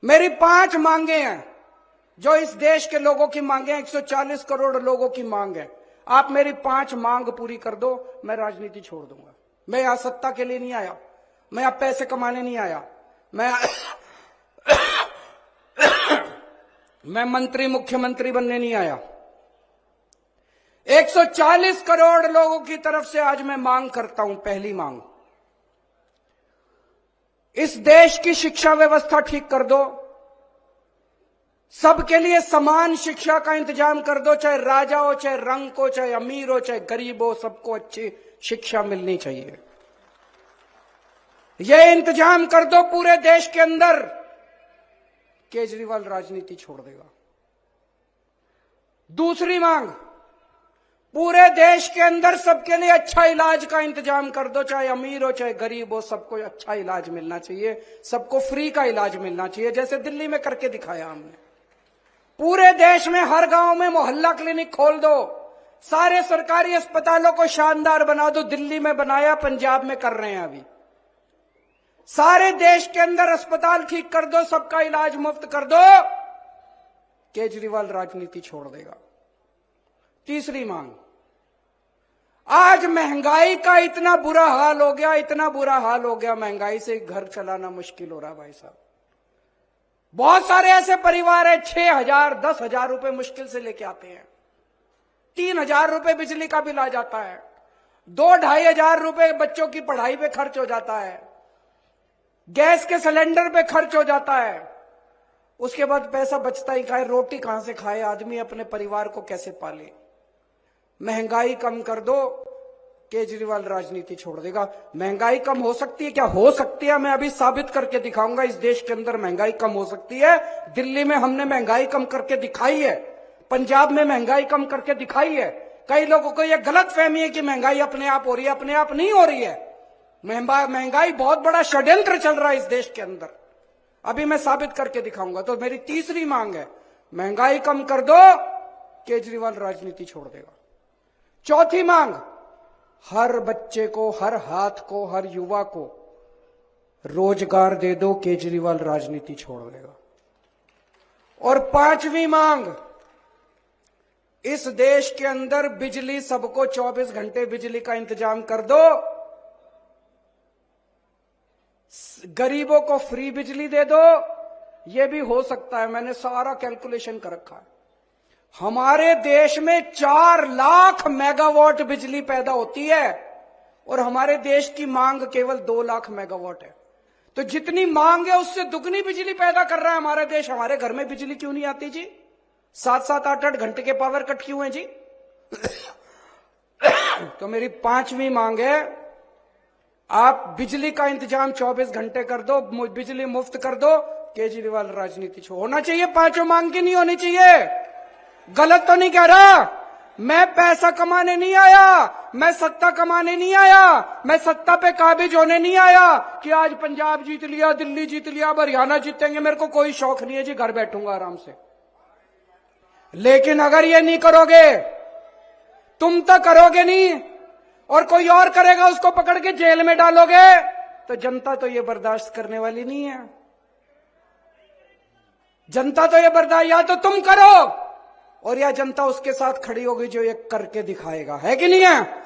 मेरी 5 मांगे हैं जो इस देश के लोगों की मांगे हैं, 140 करोड़ लोगों की मांग है। आप मेरी 5 मांग पूरी कर दो, मैं राजनीति छोड़ दूंगा। मैं यहां सत्ता के लिए नहीं आया, मैं यहां पैसे कमाने नहीं आया, मैं मंत्री मुख्यमंत्री बनने नहीं आया। 140 करोड़ लोगों की तरफ से आज मैं मांग करता हूं। पहली मांग, इस देश की शिक्षा व्यवस्था ठीक कर दो, सबके लिए समान शिक्षा का इंतजाम कर दो, चाहे राजा हो, चाहे रंक हो, चाहे अमीर हो, चाहे गरीब हो, सबको अच्छी शिक्षा मिलनी चाहिए। यह इंतजाम कर दो पूरे देश के अंदर, केजरीवाल राजनीति छोड़ देगा। दूसरी मांग, पूरे देश के अंदर सबके लिए अच्छा इलाज का इंतजाम कर दो, चाहे अमीर हो चाहे गरीब हो, सबको अच्छा इलाज मिलना चाहिए, सबको फ्री का इलाज मिलना चाहिए, जैसे दिल्ली में करके दिखाया हमने। पूरे देश में हर गांव में मोहल्ला क्लिनिक खोल दो, सारे सरकारी अस्पतालों को शानदार बना दो। दिल्ली में बनाया, पंजाब में कर रहे हैं अभी। सारे देश के अंदर अस्पताल ठीक कर दो, सबका इलाज मुफ्त कर दो, केजरीवाल राजनीति छोड़ देगा। तीसरी मांग, आज महंगाई का इतना बुरा हाल हो गया, इतना बुरा हाल हो गया, महंगाई से घर चलाना मुश्किल हो रहा भाई साहब। बहुत सारे ऐसे परिवार है 6,000 10,000 रुपए मुश्किल से लेके आते हैं, 3,000 रुपए बिजली का बिल आ जाता है, 2-2.5 हजार रुपए बच्चों की पढ़ाई पे खर्च हो जाता है, गैस के सिलेंडर पे खर्च हो जाता है, उसके बाद पैसा बचता ही खाए, रोटी कहां से खाए आदमी, अपने परिवार को कैसे पाले। महंगाई कम कर दो, केजरीवाल राजनीति छोड़ देगा। महंगाई कम हो सकती है क्या? हो सकती है, मैं अभी साबित करके दिखाऊंगा। इस देश के अंदर महंगाई कम हो सकती है। दिल्ली में हमने महंगाई कम करके दिखाई है, पंजाब में महंगाई कम करके दिखाई है। कई लोगों को यह गलत फहमी है कि महंगाई अपने आप हो रही है, अपने आप नहीं हो रही है। महंगाई बहुत बड़ा षड्यंत्र चल रहा है इस देश के अंदर, अभी मैं साबित करके दिखाऊंगा। तो मेरी तीसरी मांग है, महंगाई कम कर दो, केजरीवाल राजनीति छोड़ देगा। चौथी मांग, हर बच्चे को, हर हाथ को, हर युवा को रोजगार दे दो, केजरीवाल राजनीति छोड़ देगा। और पांचवी मांग, इस देश के अंदर बिजली सबको 24 घंटे बिजली का इंतजाम कर दो, गरीबों को फ्री बिजली दे दो। यह भी हो सकता है, मैंने सारा कैलकुलेशन कर रखा है। हमारे देश में 4 लाख मेगावाट बिजली पैदा होती है और हमारे देश की मांग केवल 2 लाख मेगावाट है। तो जितनी मांग है उससे दुगनी बिजली पैदा कर रहा है हमारा देश। हमारे घर में बिजली क्यों नहीं आती जी? 7-7 8-8 घंटे के पावर कट क्यों है जी? तो मेरी पांचवी मांग है, आप बिजली का इंतजाम 24 घंटे कर दो, बिजली मुफ्त कर दो, केजरीवाल राजनीति होना चाहिए। पांचों मांग की नहीं होनी चाहिए। गलत तो नहीं कह रहा, मैं पैसा कमाने नहीं आया, मैं सत्ता कमाने नहीं आया, मैं सत्ता पे काबिज होने नहीं आया कि आज पंजाब जीत लिया, दिल्ली जीत लिया, अब हरियाणा जीतेंगे। मेरे को कोई शौक नहीं है जी, घर बैठूंगा आराम से। लेकिन अगर ये नहीं करोगे, तुम तो करोगे नहीं और कोई और करेगा, उसको पकड़ के जेल में डालोगे, तो जनता तो ये बर्दाश्त करने वाली नहीं है। जनता तो ये बर्दाश्त, या तो तुम करो और या जनता उसके साथ खड़ी होगी जो ये करके दिखाएगा, है कि नहीं है?